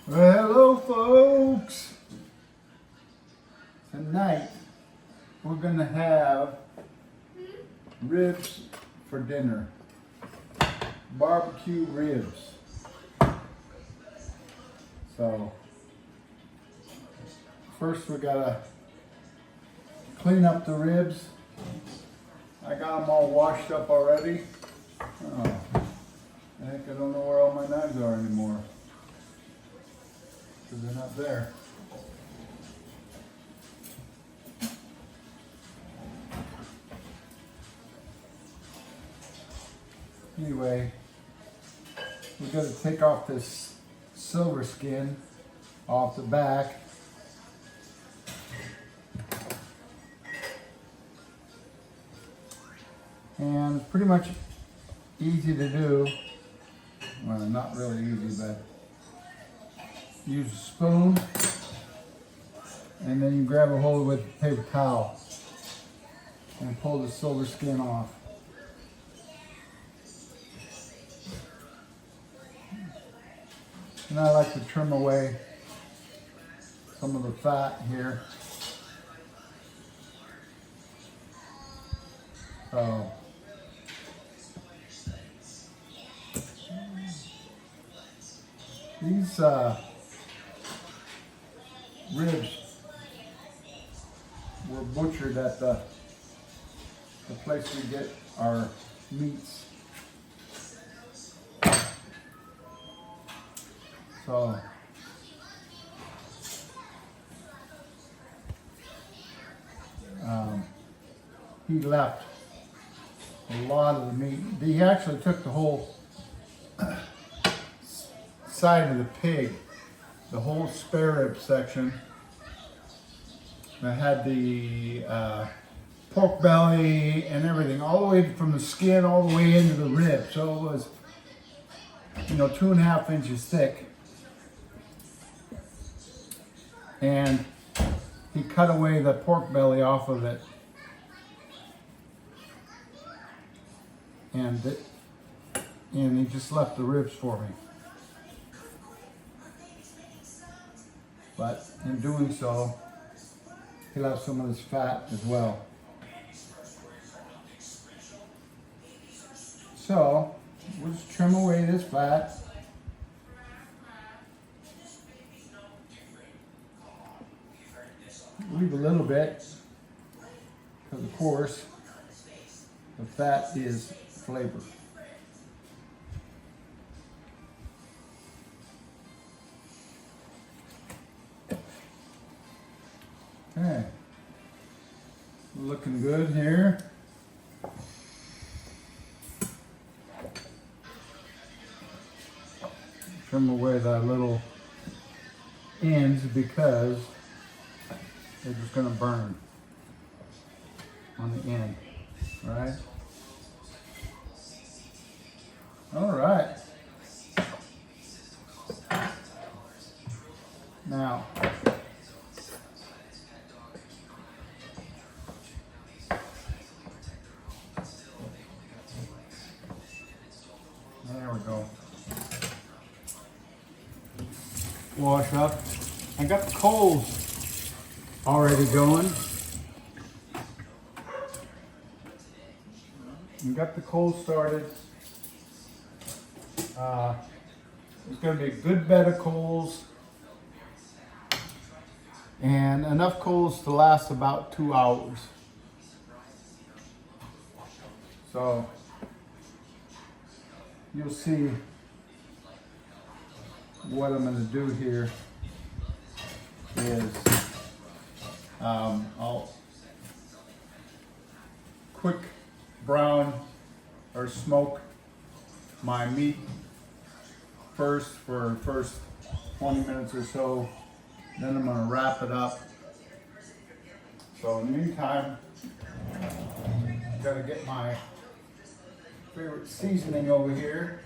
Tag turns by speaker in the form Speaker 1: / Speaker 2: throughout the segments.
Speaker 1: Well, hello folks. Tonight we're gonna have ribs for dinner. Barbecue ribs. So first we gotta clean up the ribs. I got them all washed up already. Oh, heck, I don't know where all my knives are anymore. Because they're not there. Anyway, we're going to take off this silver skin off the back. And it's pretty much easy to do. Well, not really easy, but use a spoon and then you grab a hold with a paper towel and pull the silver skin off. And I like to trim away some of the fat here. So these ribs were butchered at the place we get our meats. So he left a lot of the meat. He actually took the whole side of the pig, the whole spare rib section that had the pork belly and everything, all the way from the skin all the way into the rib. So it was, 2.5 inches thick. And he cut away the pork belly off of it. And he just left the ribs for me. But in doing so, he left some of this fat as well. So we'll just trim away this fat. Leave a little bit, because of course the fat is flavor. Okay, looking good here. Trim away that little ends because they're just going to burn on the end, right? All right. Now, there we go. Wash up. I got the coals already going. We got the coals started. It's going to be a good bed of coals and enough coals to last about 2 hours. So you'll see what I'm going to do here is I'll quick brown or smoke my meat first for first 20 minutes or so. Then I'm going to wrap it up. So in the meantime, I've got to get my favorite seasoning over here.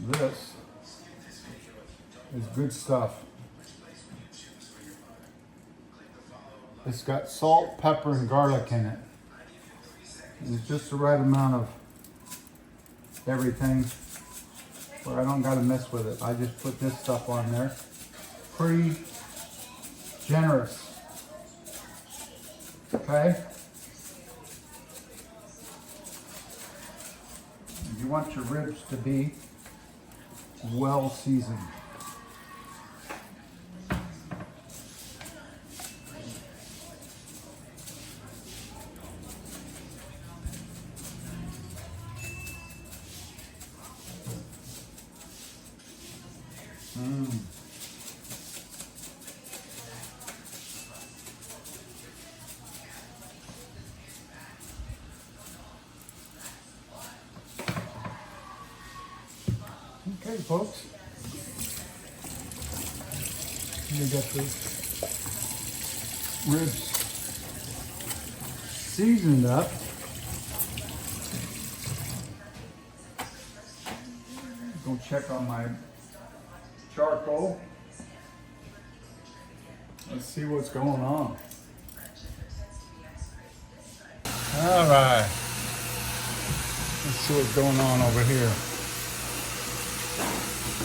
Speaker 1: This is good stuff. It's got salt, pepper, and garlic in it. And it's just the right amount of everything where I don't gotta mess with it. I just put this stuff on there. Pretty generous. Okay? You want your ribs to be well seasoned. Okay, folks. Let me get the ribs seasoned up. Go check on my charcoal. Let's see what's going on. All right. Let's see what's going on over here.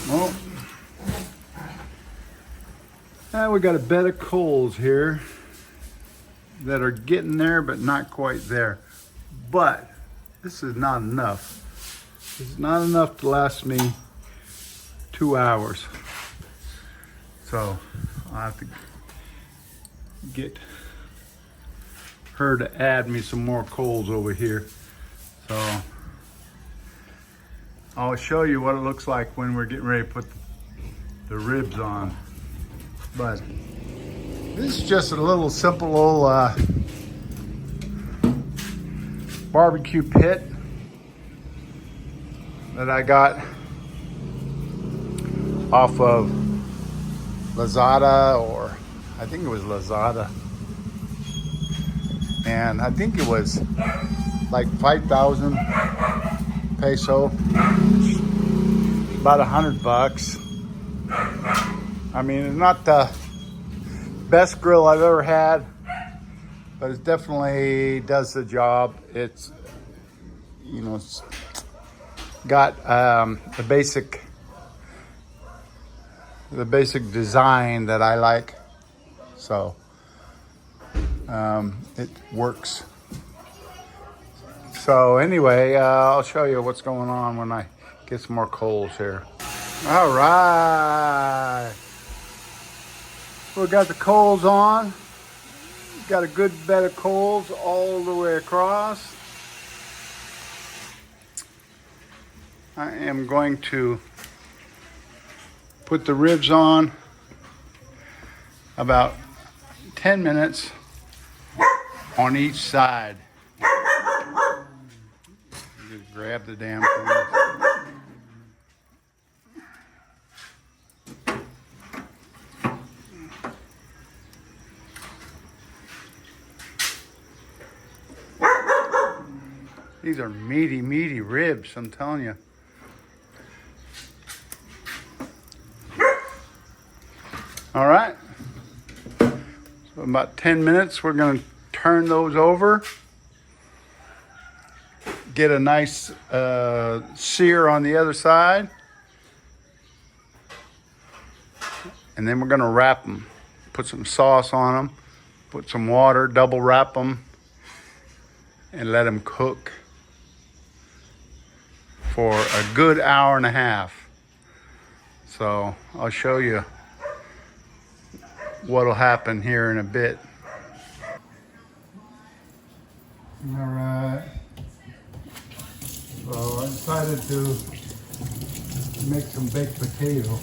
Speaker 1: Well, now we got a bed of coals here that are getting there, but not quite there. But this is not enough. This is not enough to last me 2 hours. So I'll have to get her to add me some more coals over here. So I'll show you what it looks like when we're getting ready to put the ribs on. But this is just a little simple little barbecue pit that I got off of Lazada, or I think it was Lazada. And I think it was like 5,000 peso, about $100. I mean, it's not the best grill I've ever had, but it definitely does the job. It's, you know, it's got the basic design that I like, so it works. So anyway, I'll show you what's going on when I get some more coals here. All right, we got the coals on. Got a good bed of coals all the way across. I am going to put the ribs on about 10 minutes on each side. Just grab the damn thing. These are meaty, meaty ribs, I'm telling you. All right, so about 10 minutes, we're gonna turn those over, get a nice sear on the other side, and then we're gonna wrap them, put some sauce on them, put some water, double wrap them, and let them cook for a good hour and a half. So I'll show you what'll happen here in a bit. All right. So I decided to make some baked potato.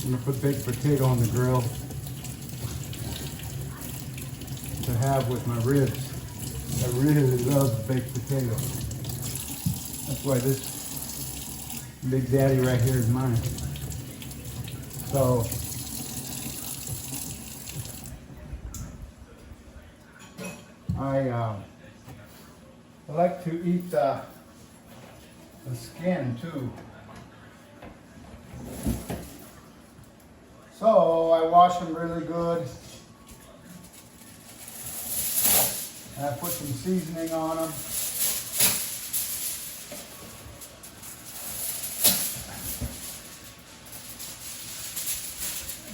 Speaker 1: I'm gonna put baked potato on the grill to have with my ribs. I really love baked potato. That's why this Big Daddy right here is mine. So I like to eat the skin too. So I wash them really good. And I put some seasoning on them.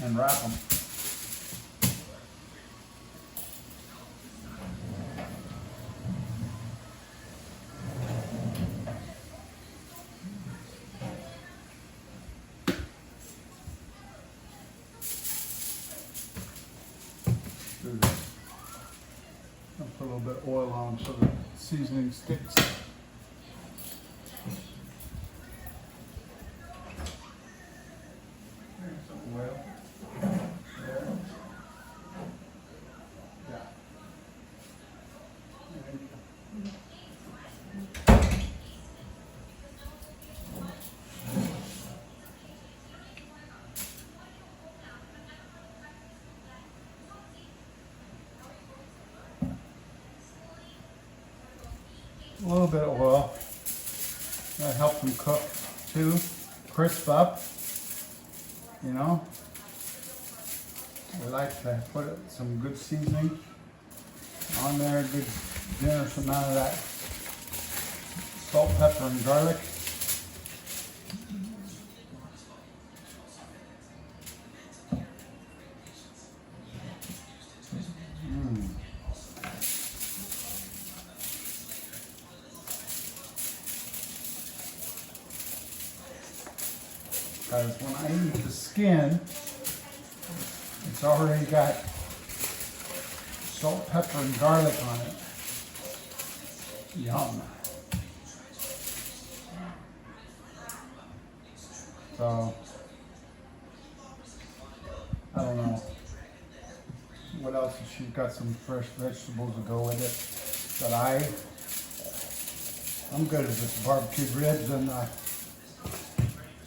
Speaker 1: And wrap them. Do this. I'll put a little bit of oil on them so the seasoning sticks. There's some oil. There. Yeah. There you go. A little bit of oil. That helps them cook too, crisp up. You know, I like to put some good seasoning on there, good generous amount of that salt, pepper, and garlic. Because when I eat the skin, it's already got salt, pepper, and garlic on it. Yum. So, I don't know. What else? She's got some fresh vegetables to go with it. But I'm good at just barbecued ribs and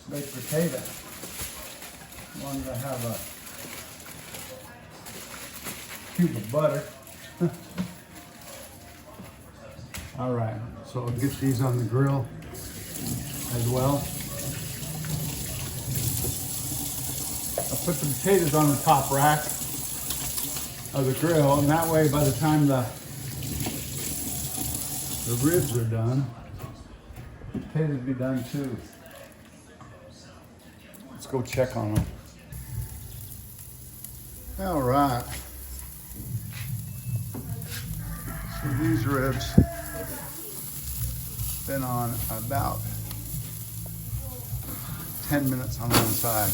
Speaker 1: baked potato. I wanted to have a cube of butter. All right, so I'll get these on the grill as well. I'll put the potatoes on the top rack of the grill, and that way by the time the ribs are done, the potatoes will be done too. Let's go check on them. All right. So these ribs been on about 10 minutes on one side.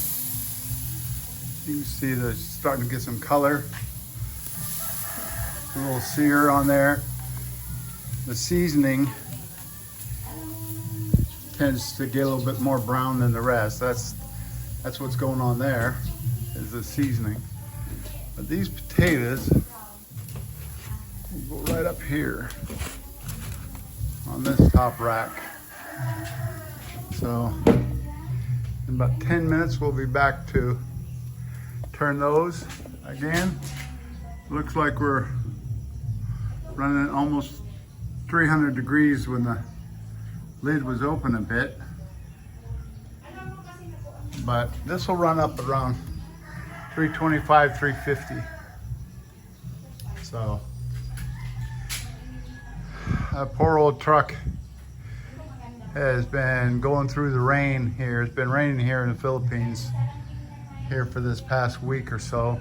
Speaker 1: You can see they're starting to get some color. A little sear on there. The seasoning tends to get a little bit more brown than the rest. That's what's going on there, is the seasoning. But these potatoes will go right up here on this top rack. So in about 10 minutes, we'll be back to turn those again. Looks like we're running at almost 300 degrees when the lid was open a bit. But this will run up around 325, 350. So, that poor old truck has been going through the rain here. It's been raining here in the Philippines here for this past week or so.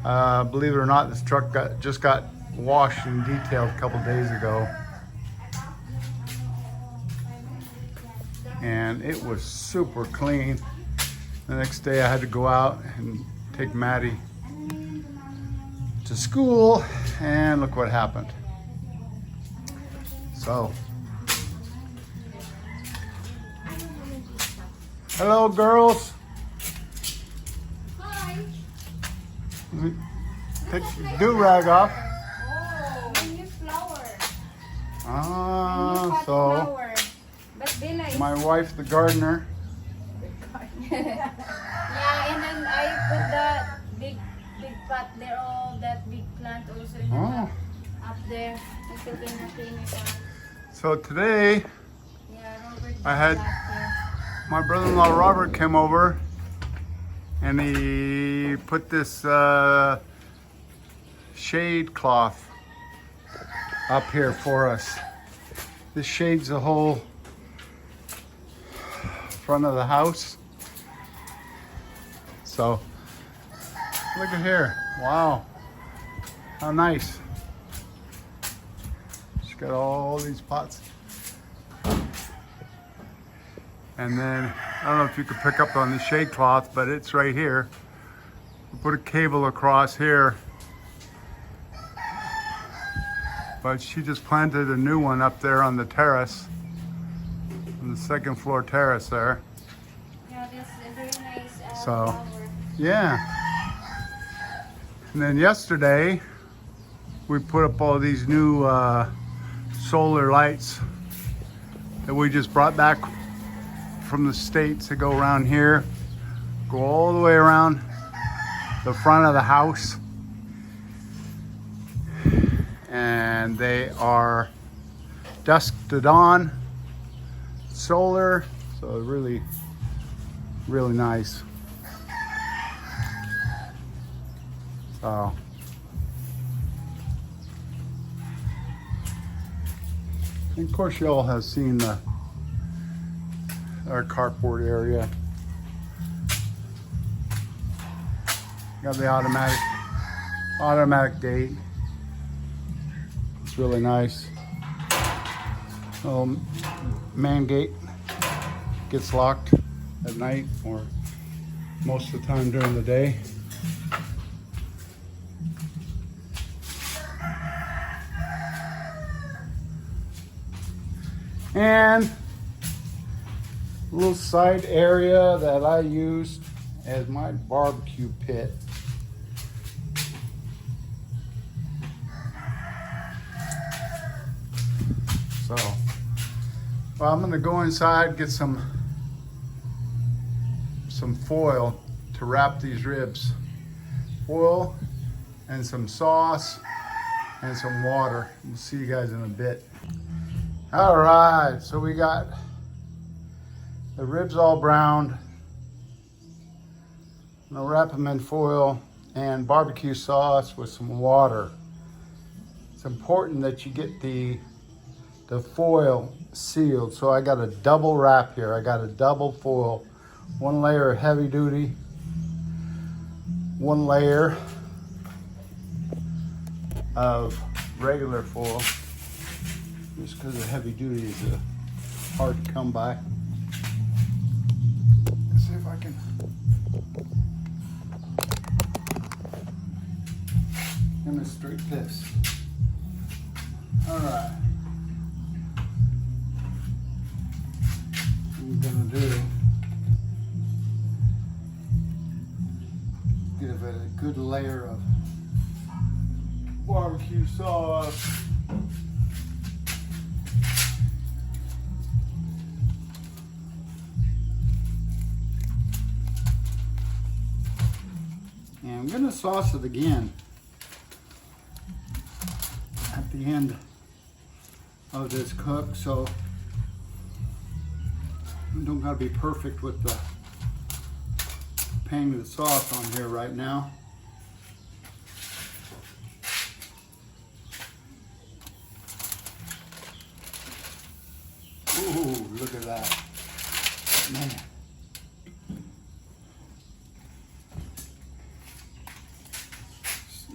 Speaker 1: Believe it or not, this truck just got washed and detailed a couple days ago. And it was super clean. The next day I had to go out and take Maddie to school, and look what happened. So, hello girls.
Speaker 2: Hi.
Speaker 1: Take your do-rag off.
Speaker 2: Oh, my new flower.
Speaker 1: Ah,
Speaker 2: New
Speaker 1: so
Speaker 2: flower. But Bella is
Speaker 1: my wife, the gardener.
Speaker 2: yeah, and then I put that big pot there, all that big plant also in the
Speaker 1: Oh.
Speaker 2: up there. I still can clean it up.
Speaker 1: So today,
Speaker 2: Yeah, Robert
Speaker 1: I had-
Speaker 2: did that
Speaker 1: my brother-in-law Robert came over and he put this shade cloth up here for us. This shades the whole front of the house. So look at here. Wow. How nice. She's got all these pots. And then, I don't know if you could pick up on the shade cloth, but it's right here. We put a cable across here. But she just planted a new one up there on the terrace, on the second floor terrace there.
Speaker 2: Yeah, that's a very nice
Speaker 1: So,
Speaker 2: flower.
Speaker 1: yeah. And then yesterday, we put up all these new solar lights that we just brought back from the States to go around here, go all the way around the front of the house. And they are dusk to dawn solar, so really, really nice. So and of course you all have seen our carport area. Got the automatic gate. It's really nice. Man gate gets locked at night or most of the time during the day. And a little side area that I used as my barbecue pit. So, well, I'm gonna go inside, get some foil to wrap these ribs. Foil and some sauce and some water. We'll see you guys in a bit. All right, so we got the ribs all browned. I'm gonna wrap them in foil and barbecue sauce with some water. It's important that you get the foil sealed. So I got a double wrap here. I got a double foil. One layer of heavy duty, one layer of regular foil. Just because the heavy duty is hard to come by. Let's see if I can demonstrate this. All right. What I'm gonna do, give it a good layer of barbecue sauce. And I'm gonna sauce it again at the end of this cook, so I don't gotta be perfect with the paying the sauce on here right now. Ooh, look at that, man.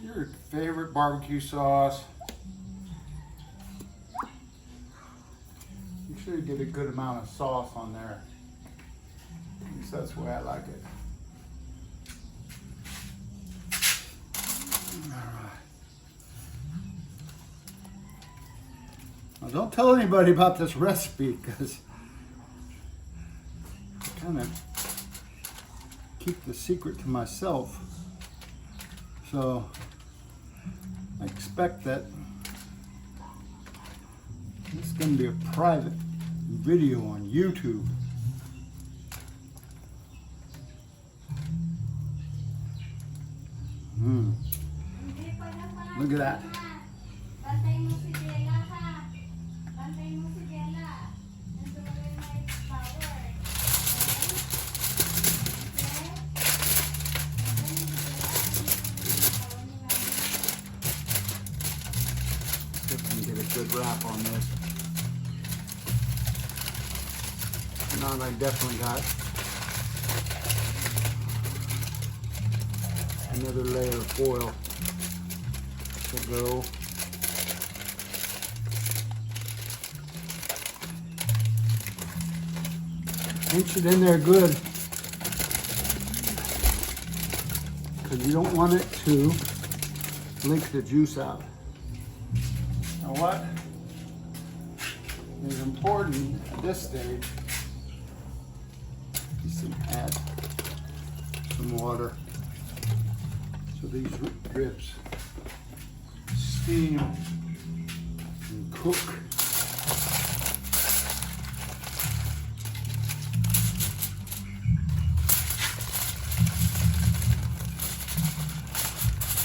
Speaker 1: Your favorite barbecue sauce. Make sure you get a good amount of sauce on there. At least that's the way I like it. Alright. Now don't tell anybody about this recipe because I kind of keep the secret to myself. So I expect that it's going to be a private video on YouTube. Look at that. a good wrap on this. Now I definitely got another layer of foil to go. Pinch it in there good, because you don't want it to leak the juice out. Now what is important at this stage is to add some water so these ribs steam and cook.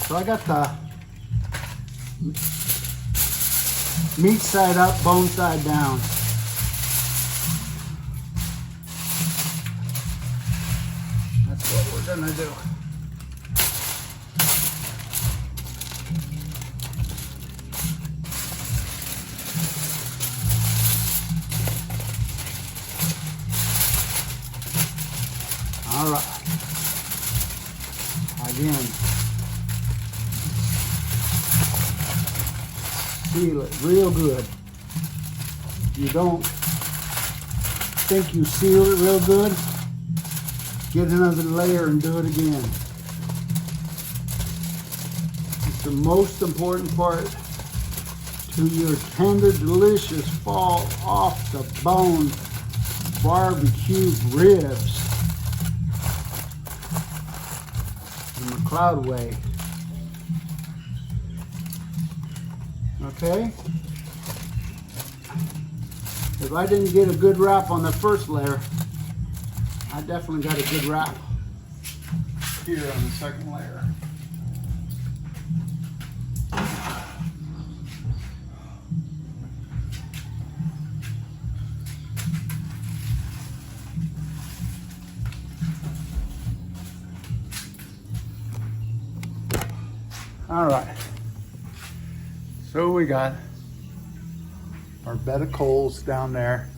Speaker 1: So I got the meat side up, bone side down. That's what we're gonna do. All right. Again. Seal it real good. You don't think you seal it real good, get another layer and do it again. It's the most important part to your tender, delicious, fall off the bone barbecue ribs the McLeod way. Okay? If I didn't get a good wrap on the first layer, I definitely got a good wrap here on the second layer. All right. So we got our bed of coals down there.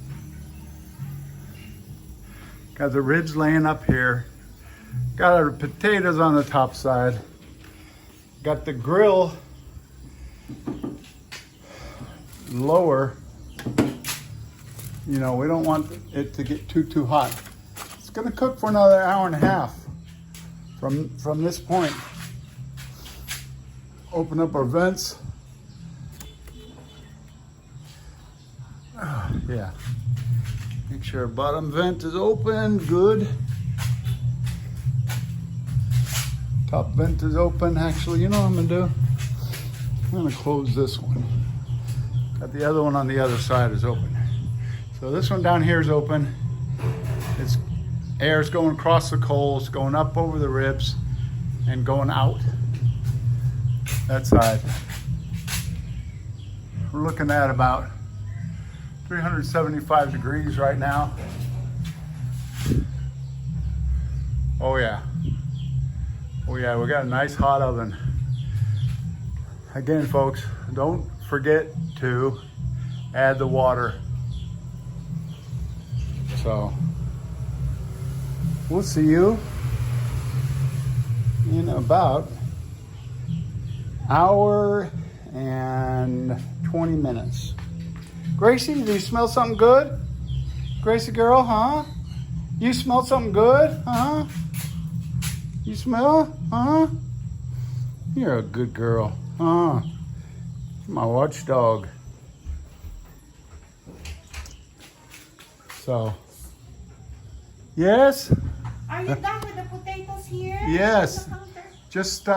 Speaker 1: Got the ribs laying up here. Got our potatoes on the top side. Got the grill lower. You know, we don't want it to get too hot. It's gonna cook for another hour and a half from this point. Open up our vents. Yeah. Make sure our bottom vent is open, good. Top vent is open. Actually, you know what I'm gonna do? I'm gonna close this one. Got the other one on the other side is open. So this one down here is open. It's air's going across the coals, going up over the ribs and going out that side. We're looking at about 375 degrees right now. Oh yeah. Oh yeah, we got a nice hot oven. Again, folks, don't forget to add the water. So, we'll see you in about hour and 20 minutes. Gracie, do you smell something good? Gracie girl, huh? You smell something good, huh? You smell, huh? You're a good girl, huh? My watchdog. So, yes?
Speaker 3: Are you done with the potatoes here?
Speaker 1: Yes. Just three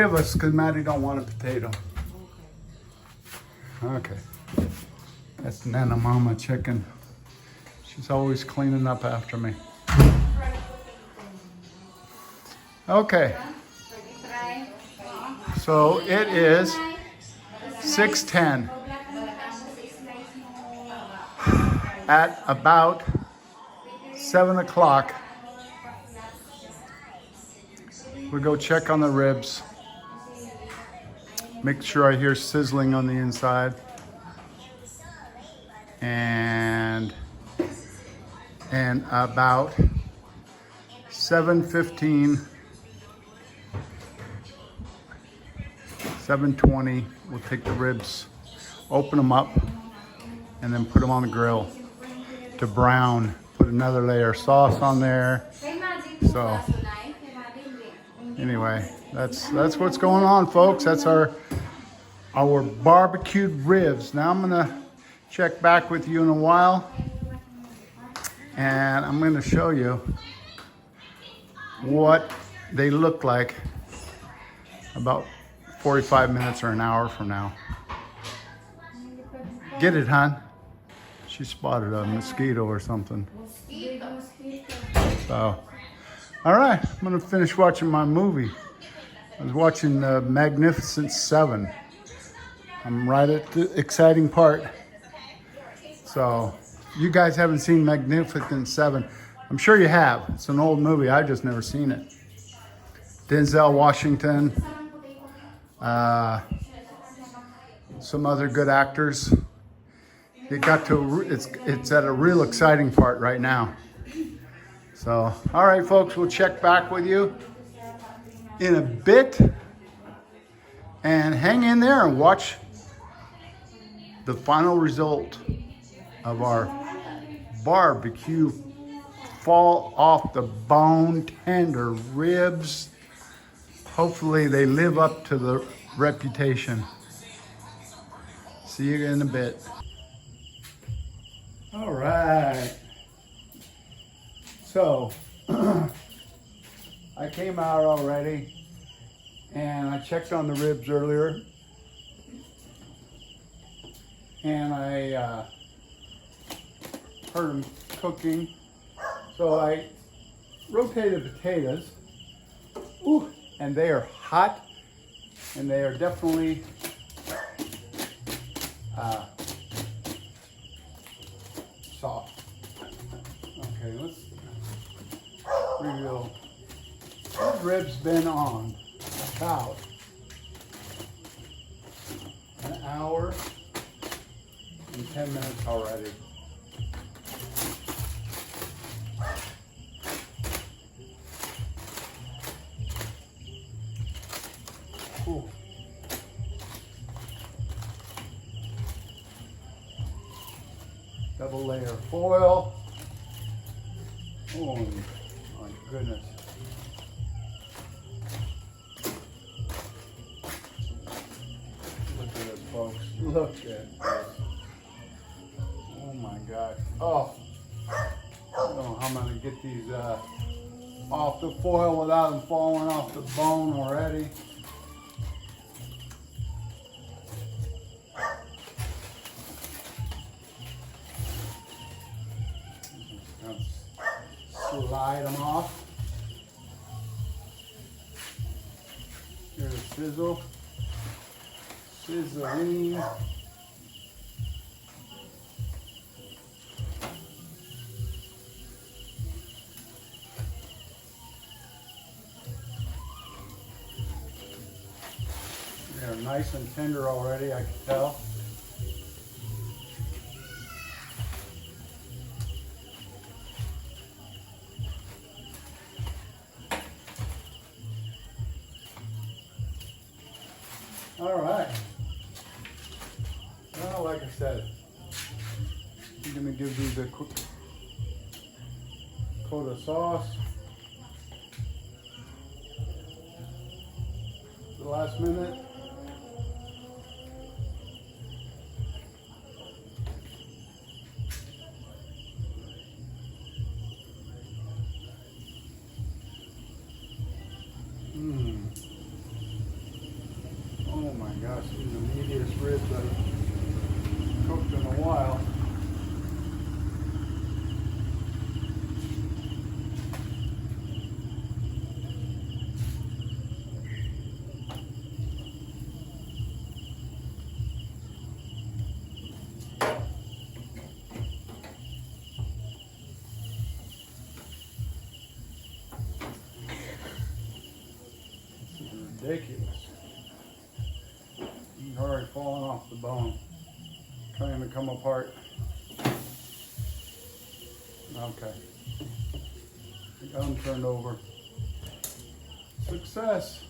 Speaker 1: of us, because Maddie don't want a potato. Okay. That's Nana Mama chicken. She's always cleaning up after me. Okay. So it is 6:10 at about 7 o'clock. We go check on the ribs. Make sure I hear sizzling on the inside. And about 7:15, 7:20, we'll take the ribs, open them up, and then put them on the grill to brown. Put another layer of sauce on there. So anyway, that's what's going on, folks. That's our barbecued ribs. Now I'm gonna check back with you in a while, and I'm gonna show you what they look like about 45 minutes or an hour from now. Get it, hon? She spotted a mosquito or something. So, all right, I'm gonna finish watching my movie. I was watching the Magnificent Seven. I'm right at the exciting part. So, you guys haven't seen Magnificent Seven. I'm sure you have. It's an old movie. I've just never seen it. Denzel Washington, some other good actors. It's at a real exciting part right now. So, all right, folks, we'll check back with you in a bit. And hang in there and watch the final result of our barbecue fall off the bone tender ribs. Hopefully they live up to the reputation. See you in a bit. All right. So I came out already and I checked on the ribs earlier, and I heard them cooking. So I rotated potatoes. Ooh, and they are hot, and they are definitely soft. Okay, let's reveal. These ribs been on about an hour and 10 minutes already. Ooh. Double layer of foil. Oh my goodness. Look at this, folks. Look at this. Oh my gosh. Oh. I don't know how I'm gonna get these off the foil without them falling off the bone already. Slide them off. Here's a sizzle. Sizzling. They're nice and tender already, I can tell. All right. Well, like I said, I'm going to give these a quick coat of sauce. The last minute. Oh my gosh, these are the meatiest ribs I've cooked in a while. This is ridiculous. falling off the bone, trying to come apart. Okay, I got them turned over. Success.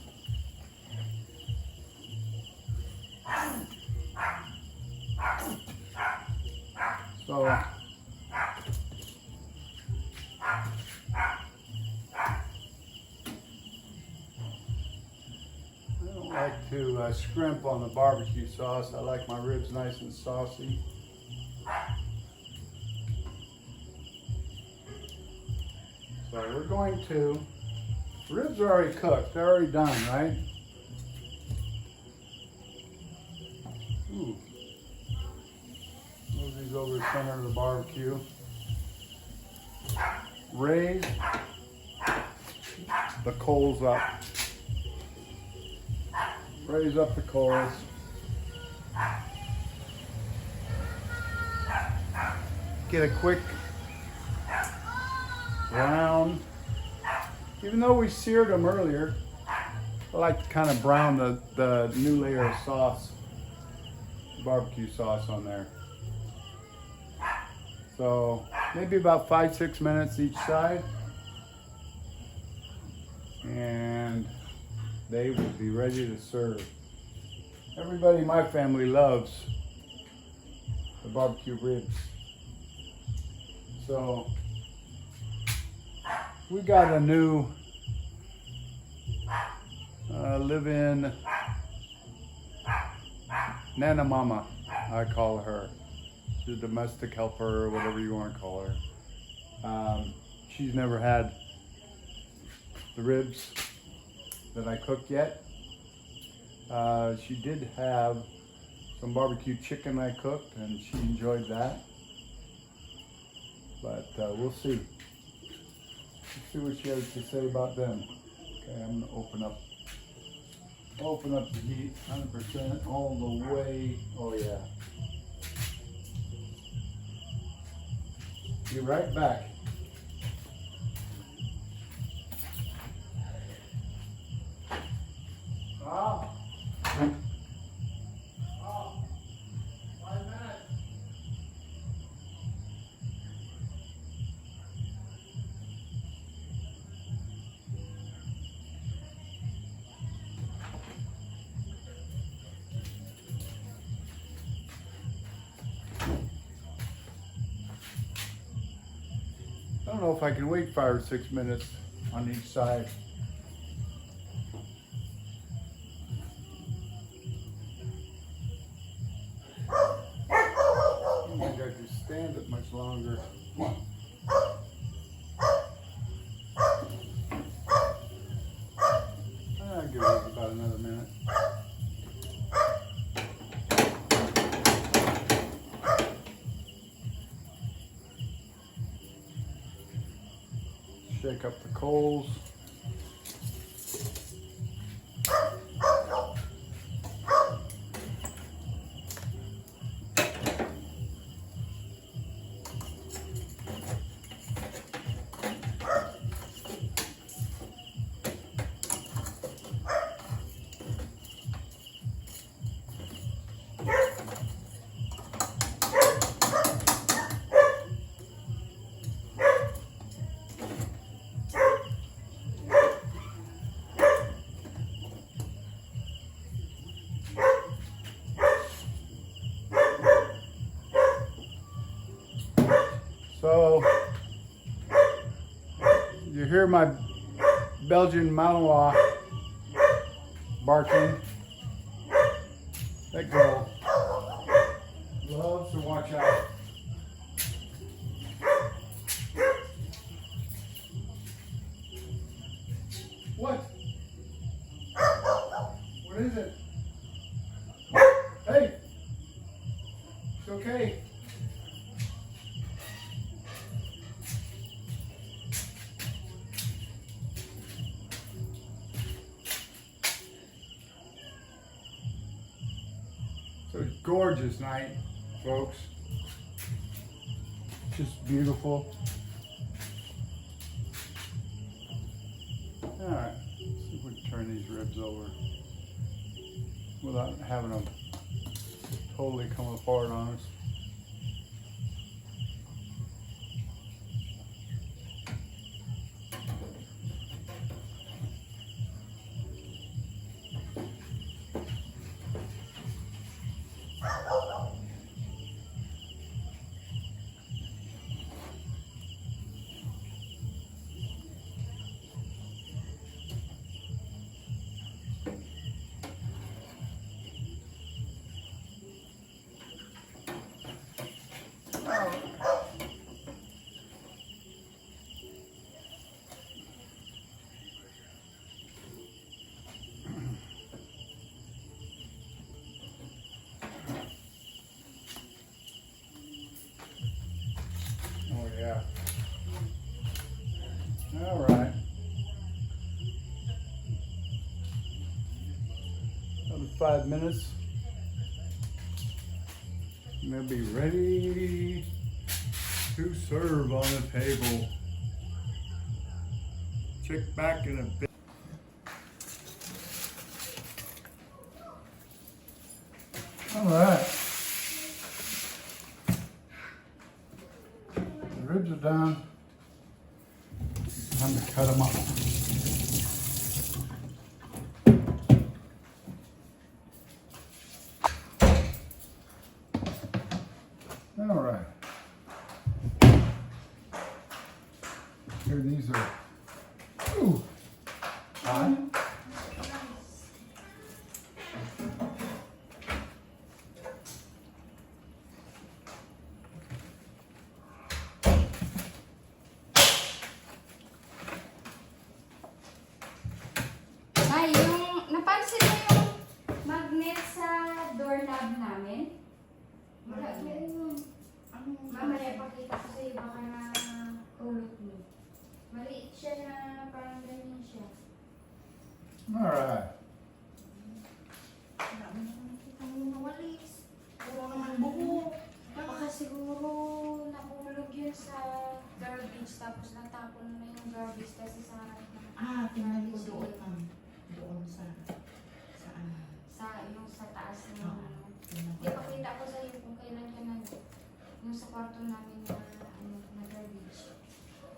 Speaker 1: So I don't like to scrimp on the barbecue sauce. I like my ribs nice and saucy. So we're going to, ribs are already cooked, they're already done, right? Ooh. Move these over the center of the barbecue. Raise the coals up. Raise up the coals. Get a quick brown. Even though we seared them earlier, I like to kind of brown the new layer of sauce, barbecue sauce on there. So maybe about 5-6 minutes each side. And they will be ready to serve. Everybody in my family loves the barbecue ribs. So we got a new live-in Nana Mama, I call her. She's a domestic helper or whatever you want to call her. She's never had the ribs that I cooked yet. She did have some barbecue chicken I cooked and she enjoyed that. But we'll see. Let's see what she has to say about them. Okay, I'm gonna open up the heat 100% all the way. Oh yeah. Be right back. Oh. 5 minutes. I don't know if I can wait 5 or 6 minutes on each side. I don't think I can stand it much longer. I'll give it about another minute. Shake up the coals. So you hear my Belgian Malinois barking. That girl loves to watch out. What? What is it? Hey, it's okay. So it's a gorgeous night, folks. Just beautiful. All right, let's see if we can turn these ribs over without having them totally come apart on us. Oh yeah. All right. Another 5 minutes. And they'll be ready to serve on the table. Check back in a bit. All right. The ribs are done. Time to cut them up. All right. Here, these are. Ooh. Hot.
Speaker 2: Ay, yung napansin mo yung magnet sa doorknob namin? Wala yun. Mamaya pakita ko sa'yo baka na tulog mo. Maliit siya na parang ganyan siya.
Speaker 1: All right.
Speaker 3: Wala mo naman nakita mo nawalis. Puro naman buhok.
Speaker 2: Baka siguro nahulog yun sa garbage tapos natapon na yung garbage kasi sa harap na.
Speaker 3: Ah, tingnan ko doon, ma'am. Doon sa ano.
Speaker 2: Yung sa taas ng
Speaker 3: Oo.
Speaker 2: ano.
Speaker 3: Tingnan ko.
Speaker 2: Ipakita ko sa iyo kung kailan ka nag yung sa kwarto namin na na garbage.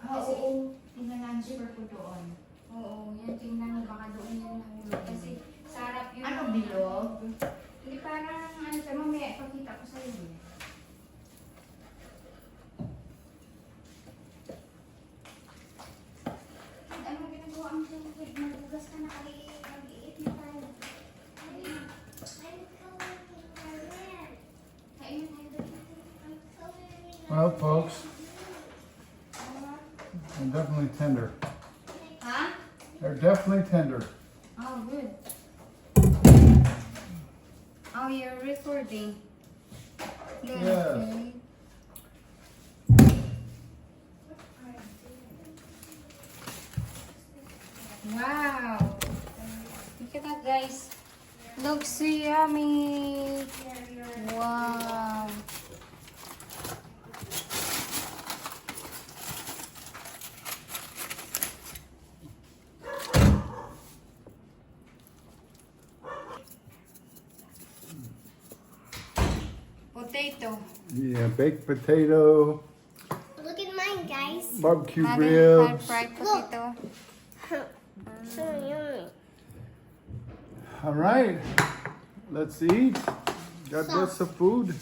Speaker 3: Ah, oo. Tingnan-transfer ko doon.
Speaker 2: Oo, yan tingnan mo baka doon yan nahulog kasi sa harap yun.
Speaker 3: Ano, bilog?
Speaker 2: Hindi parang ano siya, mamaya ipakita ko sa iyo. Ano ginagawa mo sa likod? Magbugas ka na mag-iit na tayo.
Speaker 1: Well, folks, they're definitely tender.
Speaker 2: Huh?
Speaker 1: They're definitely tender.
Speaker 2: Oh, good. Oh, you're recording. Good.
Speaker 1: Yes.
Speaker 2: Okay. Wow. Look at that, guys. Looks so yummy. Wow. Potato.
Speaker 1: Yeah, baked potato,
Speaker 4: Look at mine, guys.
Speaker 1: barbecue
Speaker 2: Hot
Speaker 1: ribs.
Speaker 2: fried potato.
Speaker 4: So yummy.
Speaker 1: All right, let's eat. God bless the food.